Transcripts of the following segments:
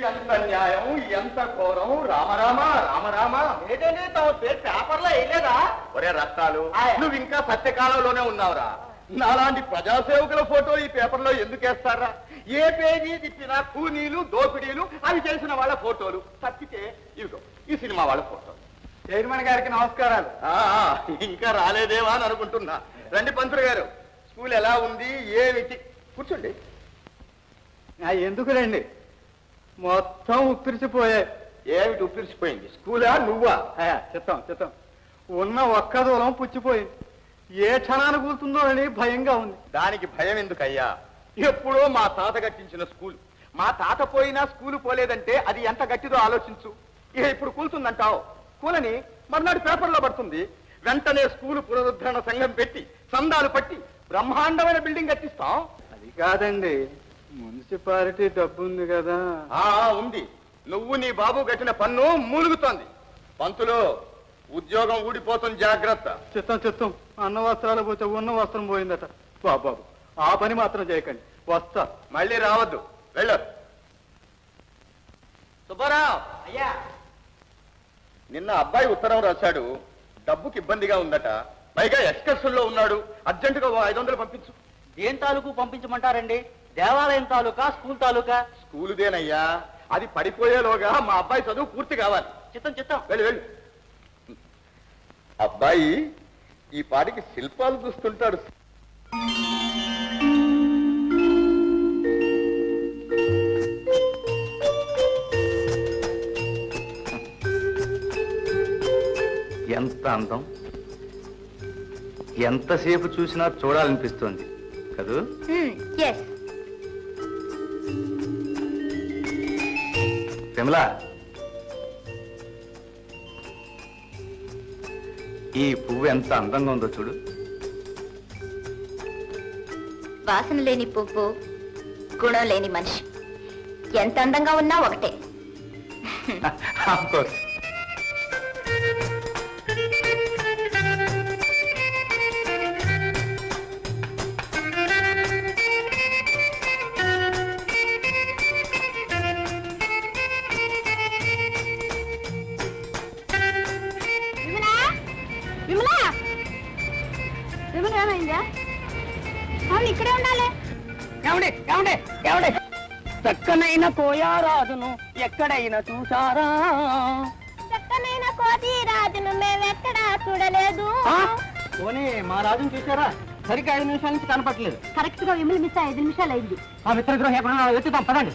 ఎంత న్యాయం, ఎంత ఘోరం! రామరామ రామరామ! ఏంటండి తమ పేరు పేపర్లో వేయలేదా? ఒరే రత్తాలు, నువ్వు ఇంకా సత్యకాలంలోనే ఉన్నావురా. నాలాంటి ప్రజాసేవకుల ఫోటో ఈ పేపర్లో ఎందుకు వేస్తారా? ఏ పేజీ తిప్పినా కూనీలు, దోపిడీలు, అవి చేసిన వాళ్ళ ఫోటోలు తప్పితే ఇదిగో ఈ సినిమా వాళ్ళ ఫోటోలు. చైర్మన్ గారికి నమస్కారాలు. ఇంకా రాలేదేమా అని అనుకుంటున్నా. రండి పంతులు గారు, స్కూల్ ఎలా ఉంది ఏమిటి? కూర్చోండి. ఎందుకు రండి, మొత్తం ఉప్పిరిసిపోయాయి. ఏమిటి ఉప్పిరిసిపోయింది? స్కూలా నువ్వా? చిత్తం చిత్తం. ఉన్న ఒక్క దూరం పుచ్చిపోయింది. ఏ క్షణాన్ని కూర్చుందో అని భయంగా ఉంది. దానికి భయం ఎందుకయ్యా? ఎప్పుడో మా తాత కట్టించిన స్కూల్. మా తాత పోయినా స్కూలు పోలేదంటే అది ఎంత గట్టిదో ఆలోచించు. ఇక ఇప్పుడు కూల్చుందంటావు. కూలని మర్నాడు పేపర్లో పడుతుంది. వెంటనే స్కూలు పునరుద్ధరణ సంఘం పెట్టి సందాలు పట్టి బ్రహ్మాండమైన బిల్డింగ్ కట్టిస్తాం. అది కాదండి, మున్సిపాలిటీ డబ్బు ఉంది కదా. ఉంది. నువ్వు నీ బాబు కట్టిన పన్ను మూలుగుతోంది. పంతులు, ఉద్యోగం ఊడిపోతుంది, జాగ్రత్త. చిత్తం చిత్తం. అన్న వస్త్రాలు పోతే ఉన్న వస్త్రం పోయిందట. బాబు ఆ పని మాత్రం చేయకండి, వస్తా. మళ్ళీ రావద్దు, వెళ్ళు. సుబ్బారావు అయ్యా, నిన్న అబ్బాయి ఉత్తరం రాశాడు. డబ్బుకి ఇబ్బందిగా ఉందట, పైగా ఎక్స్కర్షన్ లో ఉన్నాడు. అర్జెంటుగా 500 పంపించు. ఏం తాలూకు పంపించమంటారండి? దేవాలయం తాలూకా, స్కూల్ తాలూకా? స్కూలుదేనయ్యా. అది పడిపోయేలోగా మా అబ్బాయి చదువు పూర్తి కావాలి. చిత్తం చిత్తం. వెళ్ళు వెళ్ళు. అబ్బాయి ఈ పాటికి శిల్పాలు చూస్తుంటాడు. ఎంత అందం! ఎంతసేపు చూసినా చూడాలనిపిస్తుంది కదూ? విమలా, ఈ పువ్వు ఎంత అందంగా ఉందో చూడు. వాసన లేని పువ్వు, గుణం లేని మనిషి. ఎంత అందంగా ఉన్నా ఒకటే. Of course. ఏమైందా? అవును, ఇక్కడే ఉండాలి. ఏమండి ఏమండి ఏమండి, చక్కనైన కోయారాజును ఎక్కడైనా చూసారా? చక్కనైన కోతి రాజును మేమెక్కడా చూడలేదు. పోనీ మా రాజును చూసారా? సరిగ్గా 5 నిమిషాల నుంచి కనపట్లేదు. కరెక్ట్ గా విమల్ మిస్ 5 నిమిషాలు అయింది. ఆ మిత్రగృహం ఎక్కడ వెతుకుతాం, పదండి.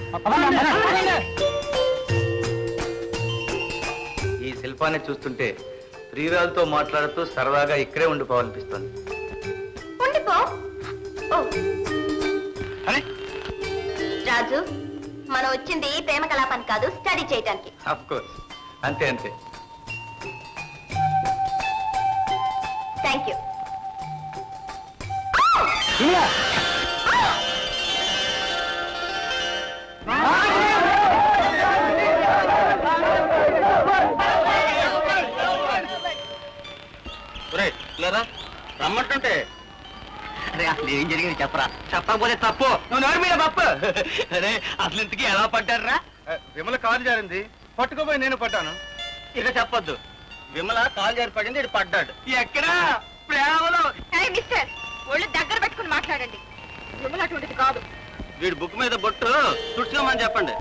ఈ శిల్పాన్ని చూస్తుంటే ప్రియురాలతో మాట్లాడుతూ సరదాగా ఇక్కడే ఉండిపోవాలనిపిస్తుంది. ఉండిపో. రాజు, మనం వచ్చింది ప్రేమ కలాపానికి కాదు, స్టడీ చేయడానికి. ఆఫ్ కోర్స్, అంతే అంతే. Thank you. రమ్మంటుంటే అరే అసలు ఏం జరిగింది చెప్పరా? చెప్పకపోతే తప్పు. నువ్వు నోరు మీద తప్పు. అరే అసలు ఇంతకీ ఎలా పడ్డారా? విమల కాలు జారింది, పట్టుకోపోయి నేను పడ్డాను. ఇక చెప్పొద్దు. విమల కాలు జారి పడింది, ఇటు పడ్డాడు. ఎక్కడా? ప్రేమలో. మిస్టర్, ఒళ్ళు దగ్గర పెట్టుకుని మాట్లాడండి. విమల అటువంటిది కాదు. వీడి బుక్ మీద బొట్టు తుడుచుకోమని చెప్పండి.